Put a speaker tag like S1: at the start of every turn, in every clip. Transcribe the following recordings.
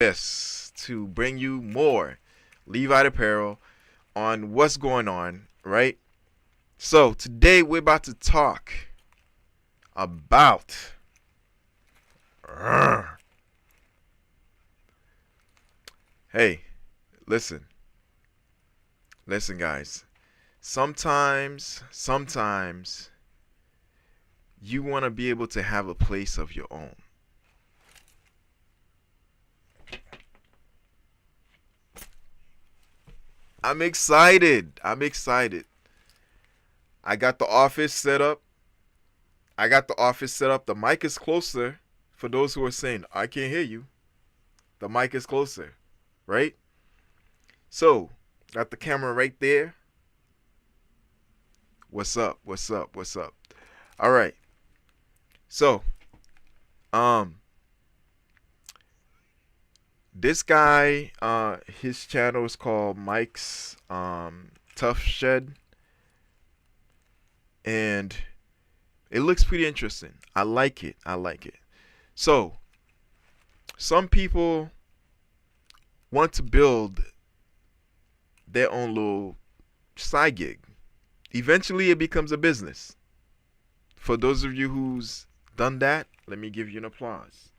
S1: this to bring you more Levi Apparel on what's going on, right? So today we're about to talk about hey, listen. Listen guys. Sometimes you want to be able to have a place of your own. I'm excited. I'm excited. I got the office set up. The mic is closer. For those who are saying, I can't hear you, the mic is closer, right? So, got the camera right there. What's up? What's up? What's up? All right. So, um, this guy, his channel is called Mike's Tough Shed, and it looks pretty interesting. I like it. I like it. So, some people want to build their own little side gig. Eventually, it becomes a business. For those of you who's done that, let me give you an applause.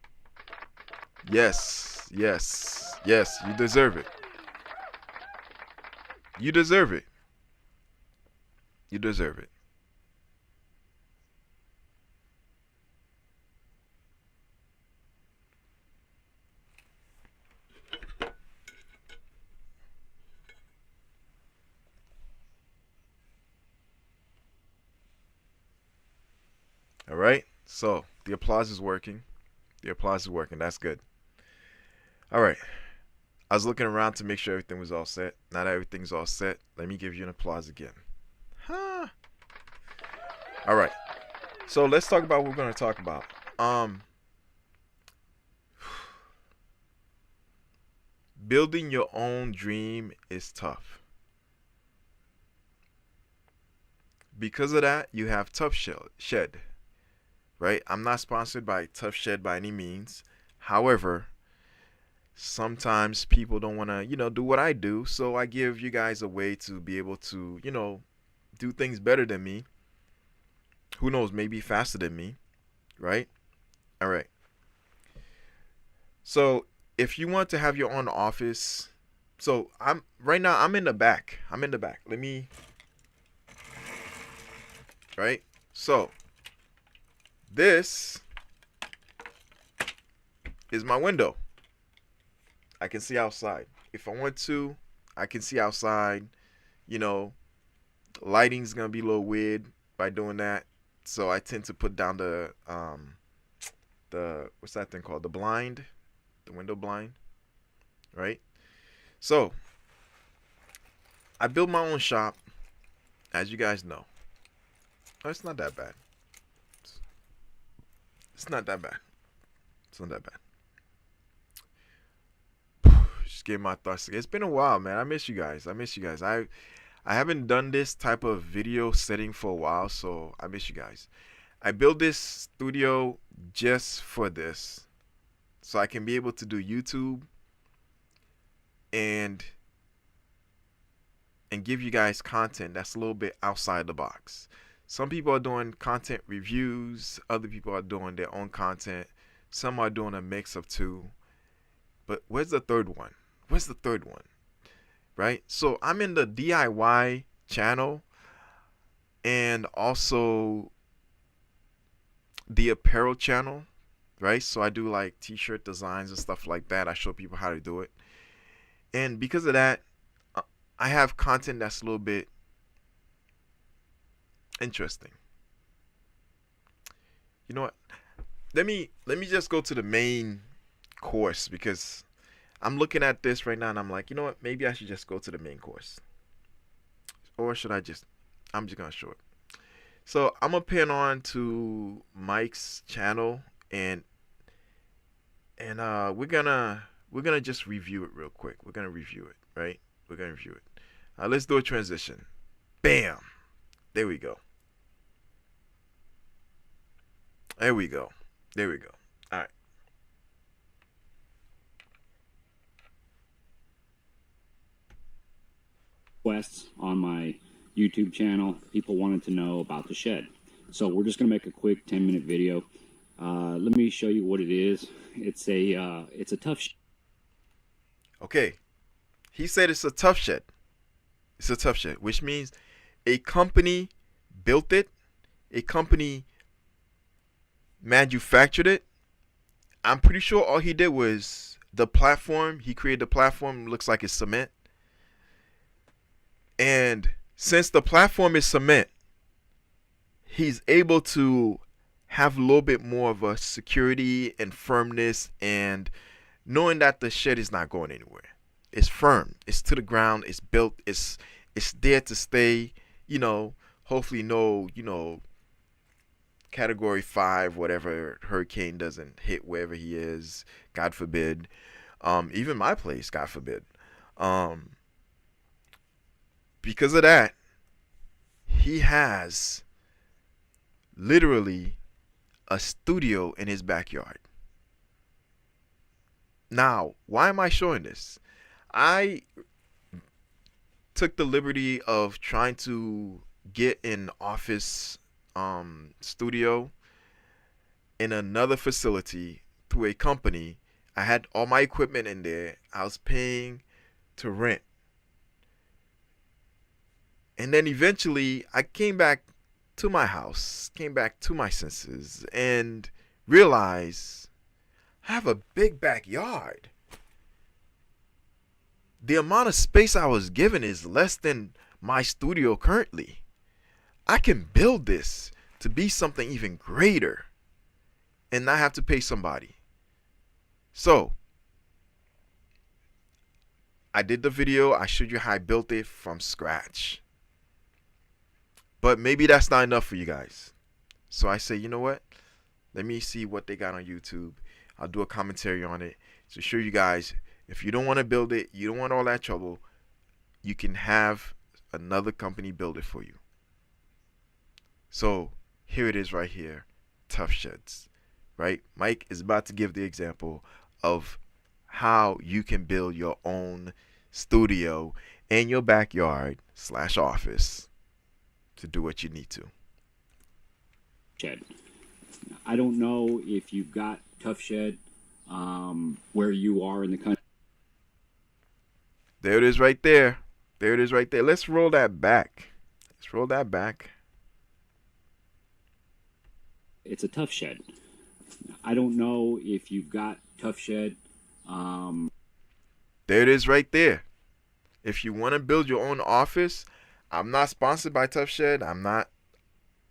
S1: Yes, yes, yes, you deserve it. You deserve it. You deserve it. All right. So the applause is working. The applause is working. That's good. All right. I was looking around to make sure everything was all set. Now that everything's all set, let me give you an applause again. Huh. All right. So let's talk about what we're going to talk about. Um, Building your own dream is tough. Because of that, you have Tough Shed, right? I'm not sponsored by Tough Shed by any means. However, sometimes people don't want to, do what I do. So I give you guys a way to be able to, do things better than me. Who knows, maybe faster than me, right? All right. So if you want to have your own office, so I'm right now, I'm in the back. I'm in the back. Let me, right? So this is my window. I can see outside. If I want to, I can see outside. You know, lighting's gonna be a little weird by doing that. So I tend to put down the what's that thing called? The blind, the window blind, right? So I built my own shop, as you guys know. Oh, it's not that bad. It's not that bad. It's not that bad. Just get my thoughts together. It's been a while, man. I miss you guys. I miss you guys. I haven't done this type of video setting for a while, so I miss you guys. I built this studio just for this, so I can be able to do YouTube and give you guys content that's a little bit outside the box. Some people are doing content reviews, other people are doing their own content, some are doing a mix of two. But where's the third one? Where's the third one? Right? So I'm in the DIY channel and also the apparel channel, right? So I do like t-shirt designs and stuff like that. I show people how to do it. And because of that, I have content that's a little bit interesting. You know what? Let me just go to the main course because I'm looking at this right now and I'm like, you know what? Maybe I should just go to the main course. Or should I'm just gonna show it. So I'm gonna pin on to Mike's channel and we're gonna just review it real quick. We're gonna review it, right? We're gonna review it. Let's do a transition. Bam. There we go. There we go. There we go. All right.
S2: requests on my YouTube channel. People wanted to know about the shed. So we're just going to make a quick 10-minute video. Let me show you what it is. It's a tough shed.
S1: Okay. He said it's a tough shed. It's a tough shed, which means a company built it, a company manufactured it. I'm pretty sure all he did was the platform. He created the platform. Looks like it's cement. And since the platform is cement, he's able to have a little bit more of a security and firmness, and knowing that the shed is not going anywhere. It's firm. It's to the ground. It's built. It's there to stay. Hopefully no, Category 5, whatever hurricane doesn't hit wherever he is. God forbid. Even my place, God forbid. Because of that, he has literally a studio in his backyard. Now, why am I showing this? I took the liberty of trying to get an office studio in another facility through a company. I had all my equipment in there. I was paying to rent. And then eventually I came back to my house, came back to my senses, and realized I have a big backyard. The amount of space I was given is less than my studio currently. I can build this to be something even greater and not have to pay somebody. So, I did the video. I showed you how I built it from scratch. But maybe that's not enough for you guys. So I say, you know what? Let me see what they got on YouTube. I'll do a commentary on it to show you guys, if you don't want to build it, you don't want all that trouble, you can have another company build it for you. So here it is right here, Tough Sheds, right? Mike is about to give the example of how you can build your own studio in your backyard / office to do what you need to.
S2: Shed. I don't know if you've got Tough Shed where you are in the country.
S1: There it is right there. There it is right there. Let's roll that back. Let's roll that back.
S2: It's a Tough Shed. I don't know if you've got Tough Shed.
S1: There it is right there. If you want to build your own office, I'm not sponsored by Tough Shed. I'm not,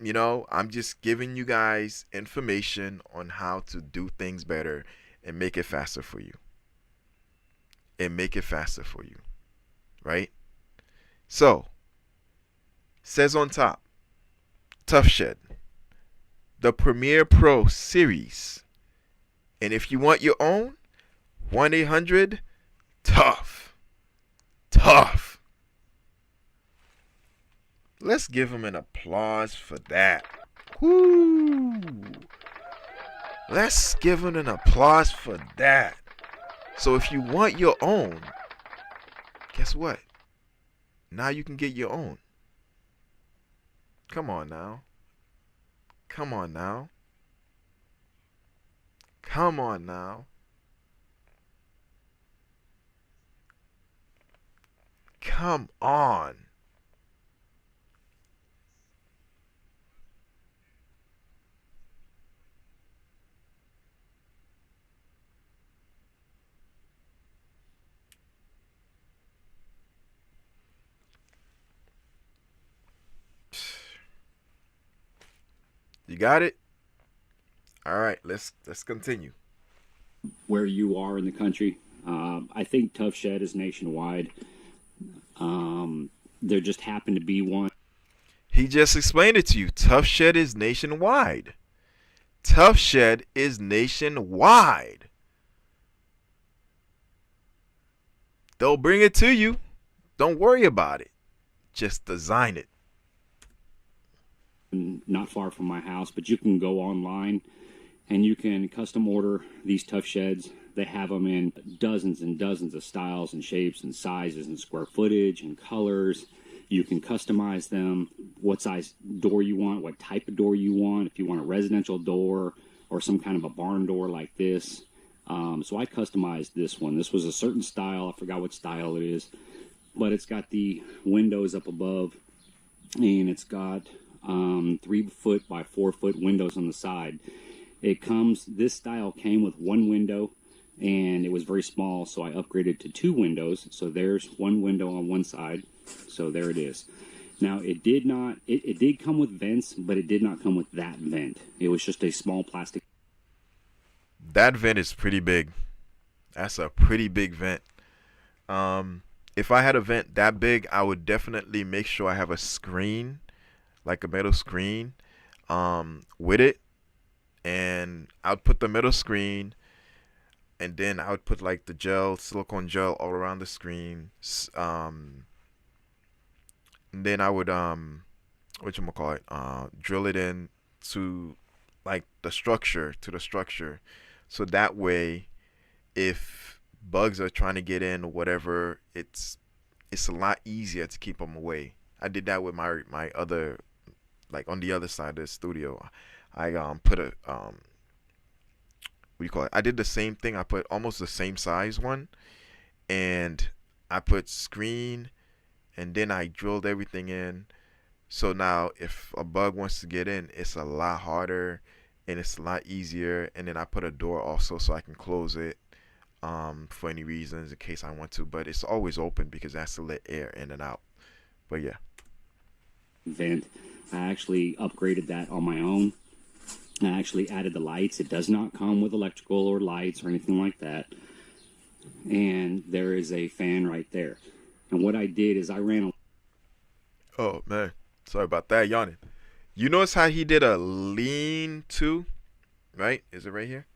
S1: I'm just giving you guys information on how to do things better and make it faster for you. Right? So, says on top, Tough Shed, the Premiere Pro series. And if you want your own, 1-800-TOUGH. Tough. Let's give him an applause for that. Woo! Let's give him an applause for that. So if you want your own, guess what? Now you can get your own. Come on now. Come on now. Come on now. Come on. You got it? All right, let's continue.
S2: Where you are in the country. I think Tough Shed is nationwide. There just happened to be one.
S1: He just explained it to you. Tough Shed is nationwide. Tough Shed is nationwide. They'll bring it to you. Don't worry about it. Just design it.
S2: Not far from my house, but you can go online and you can custom order these Tough Sheds. They have them in dozens and dozens of styles and shapes and sizes and square footage and colors. You can customize them, what size door you want, what type of door you want, if you want a residential door or some kind of a barn door like this. So I customized this one. This was a certain style. I forgot what style it is. But it's got the windows up above, and it's got 3-foot by 4-foot windows on the side. This style came with one window, and it was very small, so I upgraded to 2 windows. So there's one window on one side. So there it is. Now it did come with vents, but it did not come with that vent. It was just a small plastic.
S1: That vent is pretty big. That's a pretty big vent. If I had a vent that big, I would definitely make sure I have a screen, like a metal screen, with it. And I would put the metal screen, and then I would put like the silicone gel all around the screen. And then I would drill it in to like the structure, so that way, if bugs are trying to get in or whatever, it's a lot easier to keep them away. I did that with my other, like on the other side of the studio. I put a what do you call it? I did the same thing. I put almost the same size one, and I put screen, and then I drilled everything in. So now if a bug wants to get in, it's a lot harder and it's a lot easier. And then I put a door also so I can close it for any reasons in case I want to. But it's always open because that's to let air in and out. But yeah.
S2: Vent. I actually upgraded that on my own. I actually added the lights. It does not come with electrical or lights or anything like that. And there is a fan right there. And what I did is I ran.
S1: Oh man, sorry about that, yawning. You notice how he did a lean-to, right? Is it right here?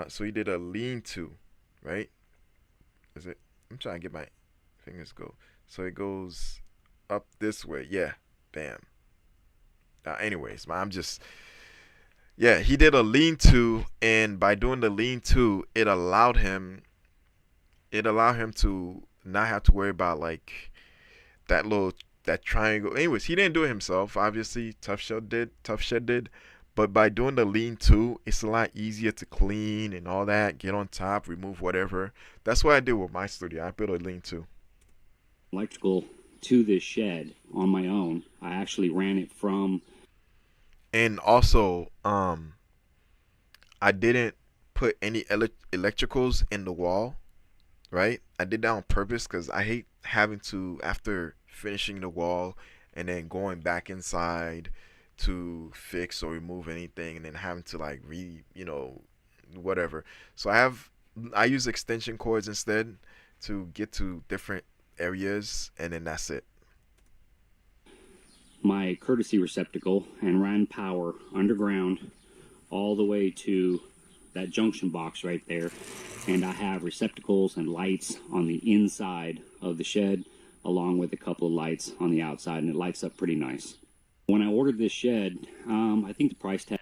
S1: So he did a lean-to, right? Is it? I'm trying to get my fingers go. So it goes up this way. Yeah, bam. Anyways, yeah, he did a lean-to, and by doing the lean-to, it allowed him to not have to worry about like that triangle. Anyways, he didn't do it himself. Obviously, Tough Shed did. But by doing the lean-to, it's a lot easier to clean and all that. Get on top, remove whatever. That's what I did with my studio. I built a lean-to.
S2: Electrical to this shed on my own. I actually ran it from.
S1: And also, I didn't put any electricals in the wall, right? I did that on purpose because I hate having to, after finishing the wall and then going back inside to fix or remove anything and then having to like whatever. So I use extension cords instead to get to different areas, and then that's it.
S2: My courtesy receptacle and ran power underground all the way to that junction box right there. And I have receptacles and lights on the inside of the shed, along with a couple of lights on the outside, and it lights up pretty nice. When I ordered this shed, I think the price tag.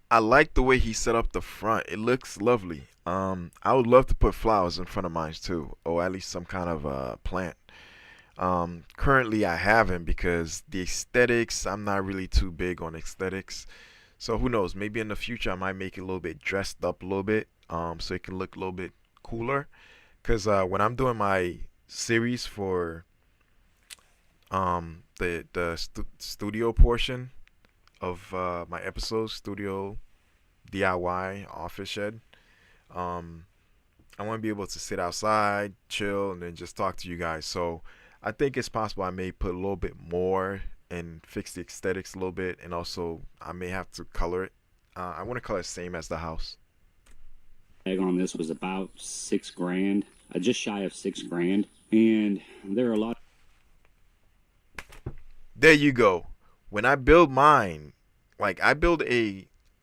S1: I like the way he set up the front. It looks lovely. I would love to put flowers in front of mine too, or at least some kind of plant. Currently I haven't because the aesthetics, I'm not really too big on aesthetics. So who knows, maybe in the future I might make it a little bit dressed up a little bit, so it can look a little bit cooler. Because when I'm doing my series for the studio portion of my episodes, studio DIY office shed, I want to be able to sit outside, chill, and then just talk to you guys. So I think it's possible I may put a little bit more and fix the aesthetics a little bit, and also I may have to color it. I want to color it same as the house.
S2: Tag on this was about $6,000, just shy of $6,000, and there are a lot.
S1: There you go. When I build mine, like I build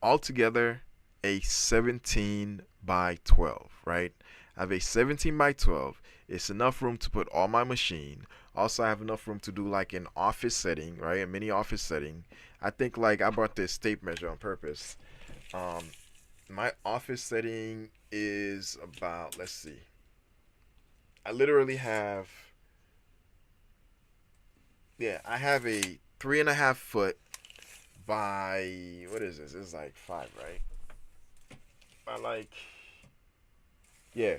S1: altogether a 17 by 12, right? I have a 17 by 12. It's enough room to put all my machine. Also, I have enough room to do like an office setting, right? A mini office setting. I think like I brought this tape measure on purpose. My office setting is about, let's see. I literally have, yeah, I have a 3.5 foot by, what is this? It's like 5, right? By like, yeah,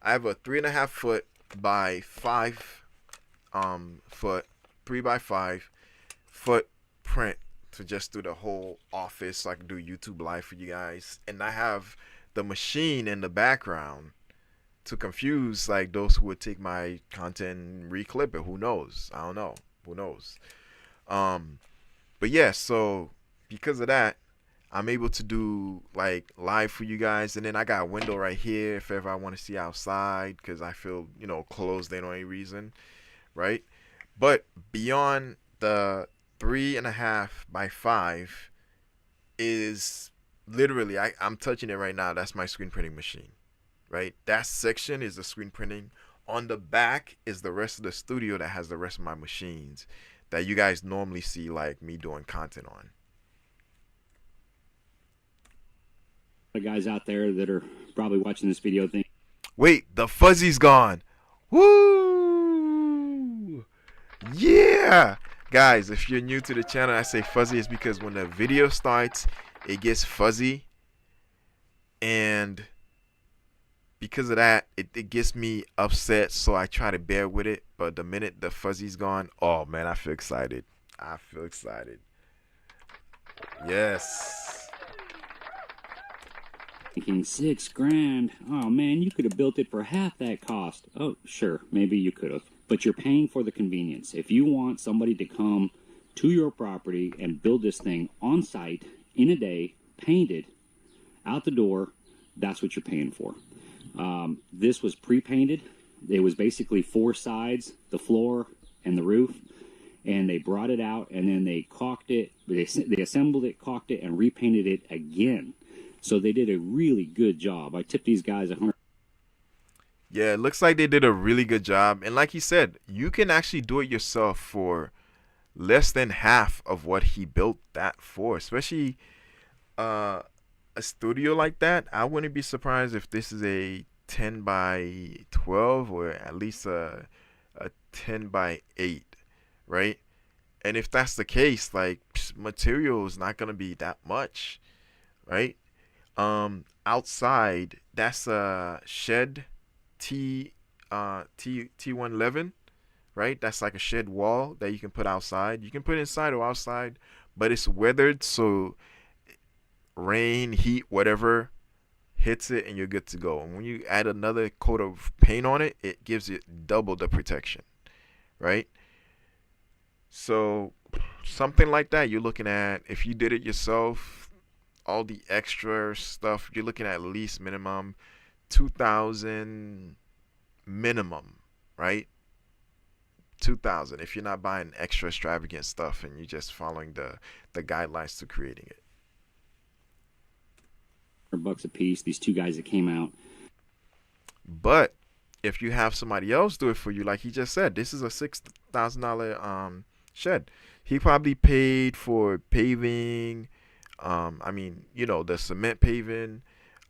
S1: I have a 3.5 foot by 5 foot, 3 by 5 foot print to just do the whole office so I can do YouTube live for you guys. And I have the machine in the background to confuse like those who would take my content and reclip it. Who knows? I don't know. Who knows? Um, but yeah, so because of that, I'm able to do like live for you guys, and then I got a window right here if ever I want to see outside because I feel closed in or any reason, right? But beyond the 3.5 by 5 is literally I'm touching it right now. That's my screen printing machine, right? That section is the screen printing. On the back is the rest of the studio that has the rest of my machines that you guys normally see like me doing content on.
S2: The guys out there that are probably watching this video think,
S1: wait, the fuzzy's gone. Woo! Yeah! Guys, if you're new to the channel, I say fuzzy is because when the video starts, it gets fuzzy. And because of that, it gets me upset, so I try to bear with it. But the minute the fuzzy's gone, oh man, I feel excited. I feel excited. Yes.
S2: thinking $6,000. Oh man, you could have built it for half that cost. Oh, sure, maybe you could have. But you're paying for the convenience. If you want somebody to come to your property and build this thing on site in a day, painted, out the door, that's what you're paying for. This was pre-painted. It was basically 4 sides, the floor and the roof. And they brought it out and then they caulked it. They assembled it, caulked it, and repainted it again. So they did a really good job. I tipped these guys 100.
S1: Yeah, it looks like they did a really good job. And like he said, you can actually do it yourself for less than half of what he built that for. Especially a studio like that. I wouldn't be surprised if this is a 10 by 12 or at least a 10 by 8, right? And if that's the case, like material is not gonna be that much, right? Outside, that's a shed T111, right? That's like a shed wall that you can put outside. You can put inside or outside, but it's weathered, so rain, heat, whatever hits it and you're good to go. And when you add another coat of paint on it, it gives it double the protection, right? So something like that, you're looking at, if you did it yourself, all the extra stuff, you're looking at least minimum 2,000 minimum, right? 2,000 if you're not buying extra extravagant stuff and you're just following the guidelines to creating it.
S2: $100 a piece. These 2 guys that came out.
S1: But if you have somebody else do it for you, like he just said, this is a $6,000 shed. He probably paid for paving. I mean, the cement paving,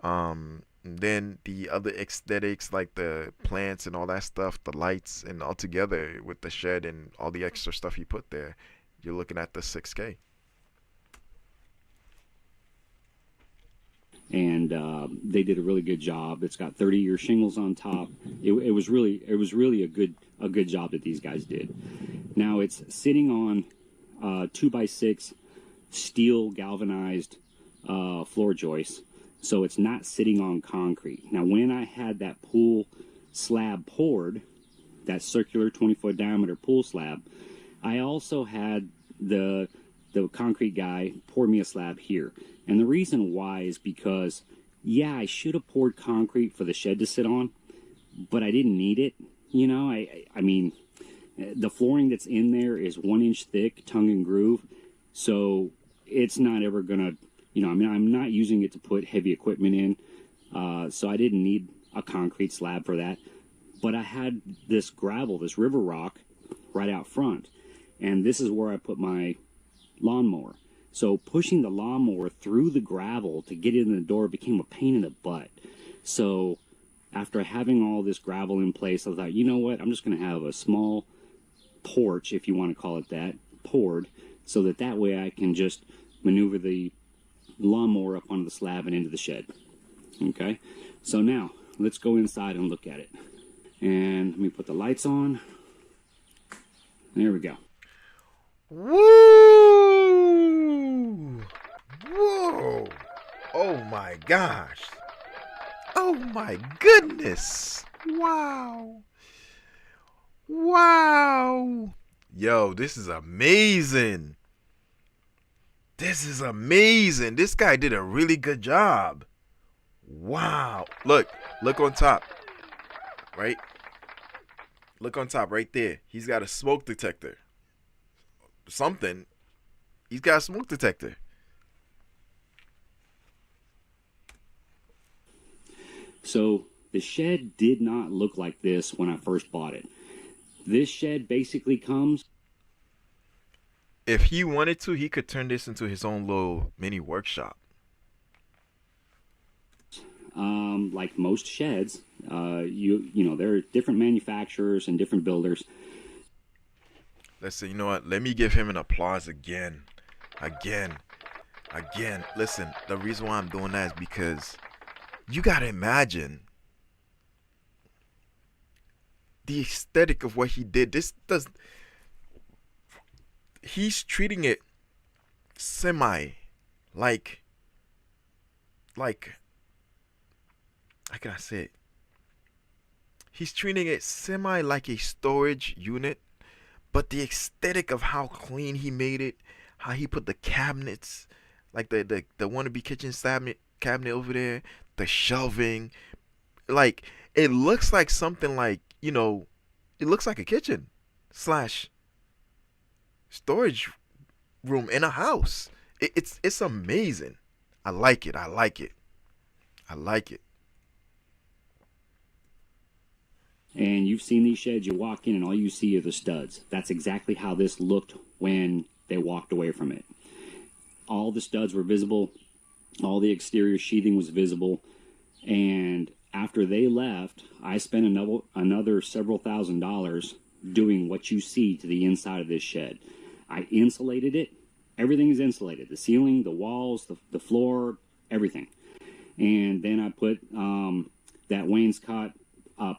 S1: then the other aesthetics like the plants and all that stuff, the lights, and all together with the shed and all the extra stuff he put there, you're looking at the $6K.
S2: And they did a really good job. It's got 30-year shingles on top. It was really a good job that these guys did. Now it's sitting on 2x6 steel galvanized floor joists, so it's not sitting on concrete. Now when I had that pool slab poured, that circular 20-foot diameter pool slab, I also had the concrete guy pour me a slab here. And the reason why is because, yeah, I should have poured concrete for the shed to sit on, but I didn't need it. I mean, the flooring that's in there is 1 inch thick, tongue and groove, so it's not ever gonna, I'm not using it to put heavy equipment in, so I didn't need a concrete slab for that. But I had this gravel, this river rock, right out front, and this is where I put my lawnmower. So pushing the lawnmower through the gravel to get it in the door became a pain in the butt. So after having all this gravel in place, I thought, you know what, I'm just going to have a small porch, if you want to call it that, poured, so that way I can just maneuver the lawnmower up onto the slab and into the shed. Okay, so now let's go inside and look at it. And let me put the lights on. There we go.
S1: Woo! Whoa! Oh my gosh! Oh my goodness! Wow! Wow! Yo, this is amazing! This is amazing! This guy did a really good job. Wow! Look on top. Right? Look on top right there. He's got a smoke detector. Something. He's got a smoke detector.
S2: So the shed did not look like this when I first bought it. This shed basically comes...
S1: If he wanted to, he could turn this into his own little mini workshop.
S2: Like most sheds, you know, there are different manufacturers and different builders.
S1: Let's see, you know what? Let me give him an applause again. Again. Listen, the reason why I'm doing that is because you gotta imagine the aesthetic of what he did. He's treating it semi like how can I say it? He's treating it semi like a storage unit, but the aesthetic of how clean he made it, how he put the cabinets, like the wannabe kitchen cabinet over there, the shelving, like it looks like something like, you know, it looks like a kitchen slash storage room in a house. It's amazing. I like it.
S2: And you've seen these sheds, you walk in and all you see are the studs. That's exactly how this looked when they walked away from it. All the studs were visible, all the exterior sheathing was visible, and after they left, I spent another several $1,000s doing what you see to the inside of this shed. I insulated it. Everything is insulated. The ceiling, the walls, the floor, everything. And then I put that wainscot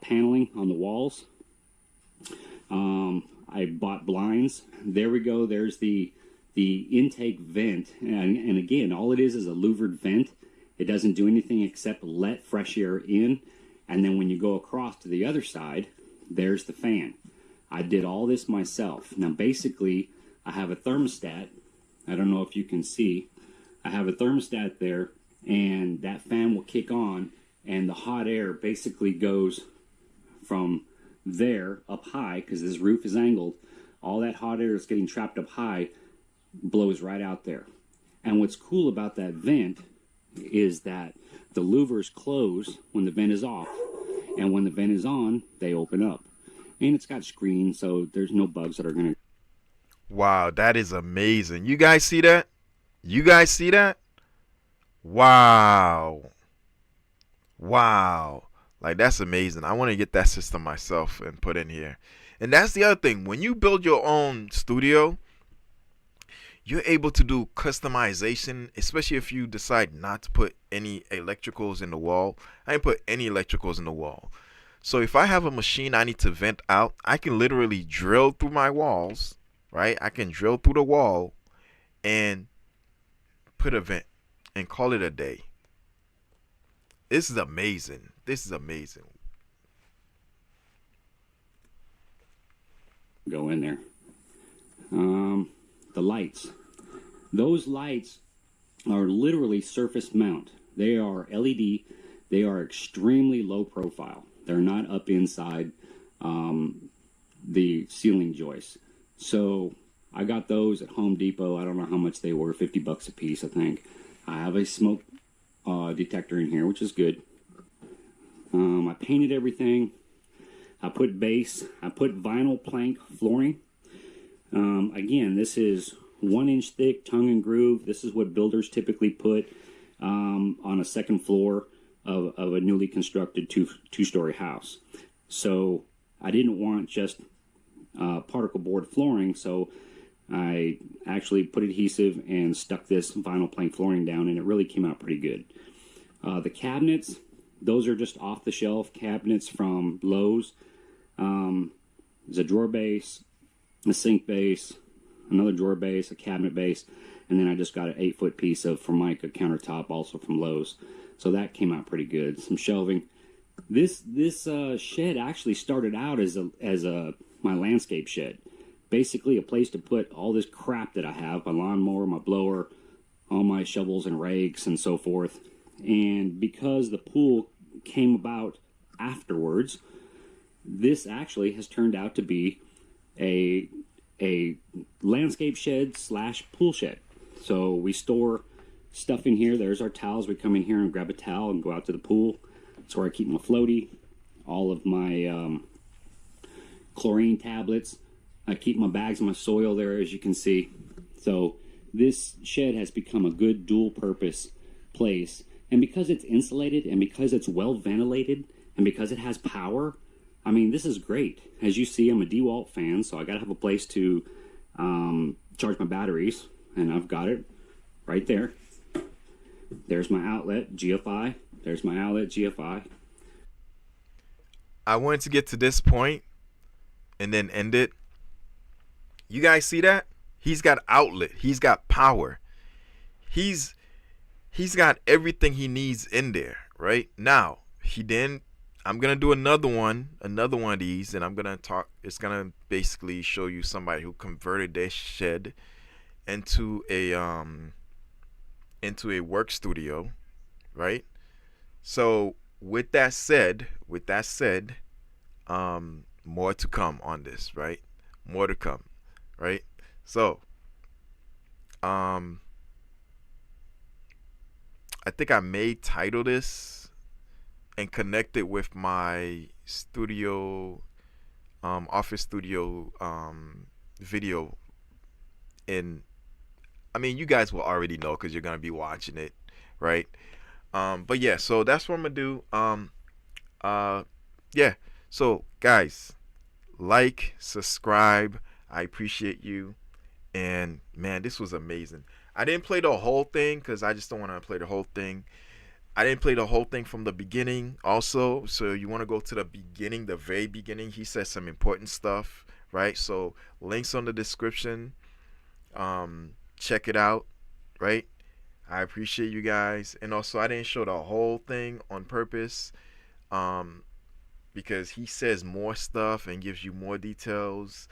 S2: paneling on the walls. I bought blinds. There we go. There's the intake vent. And again, all it is a louvered vent. It doesn't do anything except let fresh air in. And then when you go across to the other side, there's the fan. I did all this myself. Now, basically, I have a thermostat. I don't know if you can see. I have a thermostat there, and that fan will kick on, and the hot air basically goes from there up high, because this roof is angled. All that hot air is getting trapped up high, blows right out there. And what's cool about that vent is that the louvers close when the vent is off, and when the vent is on, they open up. And it's got screens, so there's no bugs that are going to...
S1: Wow, that is amazing. You guys see that? Wow. Like, that's amazing. I want to get that system myself and put in here. And that's the other thing. When you build your own studio, you're able to do customization, especially if you decide not to put any electricals in the wall. I didn't put any electricals in the wall. So if I have a machine I need to vent out, I can literally drill through my walls, right? I can drill through the wall and put a vent and call it a day. This is amazing.
S2: Go in there. The lights. Those lights are literally surface mount. They are LED. They are extremely low profile. They're not up inside the ceiling joists. So I got those at Home Depot. I don't know how much they were, $50 a piece, I think. I have a smoke detector in here, which is good. I painted everything. I put base. I put vinyl plank flooring. Again, this is 1-inch thick tongue and groove. This is what builders typically put on a second floor of a newly constructed two-story house. So I didn't want just particle board flooring, so I actually put adhesive and stuck this vinyl plank flooring down, and it really came out pretty good. The cabinets, those are just off-the-shelf cabinets from Lowe's. There's a drawer base, a sink base, another drawer base, a cabinet base, and then I just got an 8-foot piece of Formica countertop, also from Lowe's. So that came out pretty good. Some shelving. This shed actually started out as my landscape shed. Basically a place to put all this crap that I have, my lawnmower, my blower, all my shovels and rakes and so forth. And because the pool came about afterwards, this actually has turned out to be a landscape shed / pool shed. So we store stuff in here. There's our towels. We come in here and grab a towel and go out to the pool. That's where I keep my floaty, all of my chlorine tablets. I keep my bags and my soil there, as you can see. So this shed has become a good dual purpose place. And because it's insulated and because it's well ventilated and because it has power, I mean, this is great. As you see, I'm a DeWalt fan, so I got to have a place to charge my batteries, and I've got it right there. There's my outlet, GFI. There's my outlet, GFI.
S1: I wanted to get to this point and then end it. You guys see that? He's got outlet. He's got power. He's got everything he needs in there, right? Now, I'm going to do another one of these, and it's going to basically show you somebody who converted their shed into a work studio, right? So with that said, more to come on this, right? More to come, right? So, I think I may title this and connect it with my studio, office studio, video. You guys will already know because you're gonna be watching it, right? But yeah, so that's what I'm gonna do. Yeah. So guys, like, subscribe. I appreciate you. And man, this was amazing. I didn't play the whole thing because I just don't want to play the whole thing. I didn't play the whole thing from the beginning also. So you want to go to the beginning, the very beginning. He said some important stuff, right? So links on the description. Check it out, right? I appreciate you guys. And also I didn't show the whole thing on purpose, because he says more stuff and gives you more details.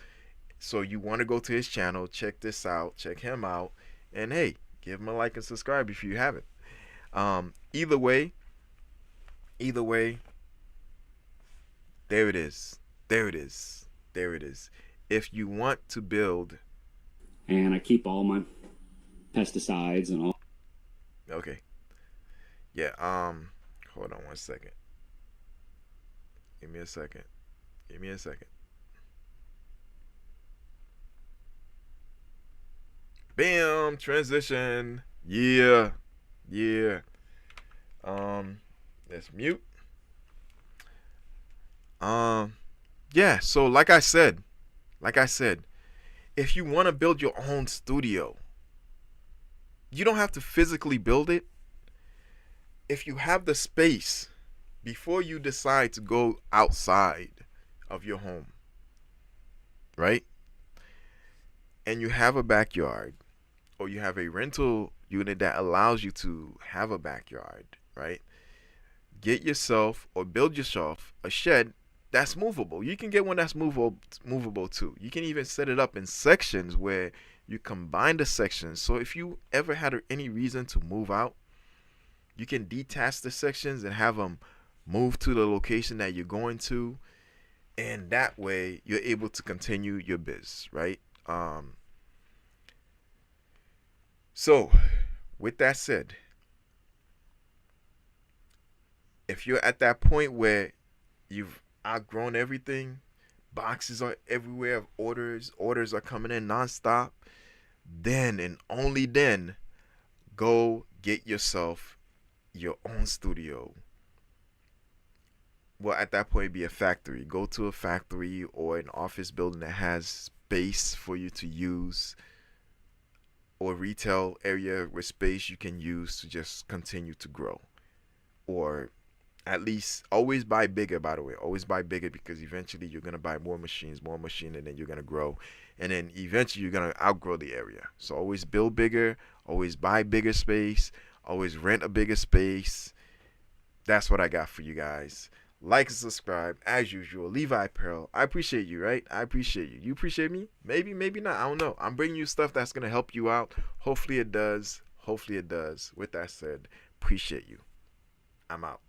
S1: So you want to go to his channel, check this out, check him out, and hey, give him a like and subscribe if you haven't. Either way, there it is. If you want to build,
S2: and I keep all my pesticides and all.
S1: Okay. Yeah. Hold on one second. Give me a second. Bam, transition. Yeah. Let's mute. Yeah, so like I said, if you want to build your own studio, you don't have to physically build it. If you have the space, before you decide to go outside of your home, right? And you have a backyard, or you have a rental unit that allows you to have a backyard, right? Get yourself or build yourself a shed that's movable. You can get one that's movable too. You can even set it up in sections where you combine the sections. So if you ever had any reason to move out, you can detach the sections and have them move to the location that you're going to, and that way you're able to continue your biz, right? So with that said, if you're at that point where you've outgrown everything, boxes are everywhere of orders are coming in nonstop, then and only then go get yourself your own studio. Well, at that point, it'd be a factory. Go to a factory or an office building that has space for you to use, or retail area with space you can use to just continue to grow. Or at least always buy bigger, by the way. Always buy bigger, because eventually you're going to buy more machines, and then you're going to grow. And then eventually you're going to outgrow the area. So always build bigger, always buy bigger space, always rent a bigger space. That's what I got for you guys. Like and subscribe as usual. Levi Pearl, I appreciate you, right? I appreciate you. You appreciate me? Maybe, maybe not. I don't know. I'm bringing you stuff that's going to help you out. Hopefully it does. Hopefully it does. With that said, appreciate you. I'm out.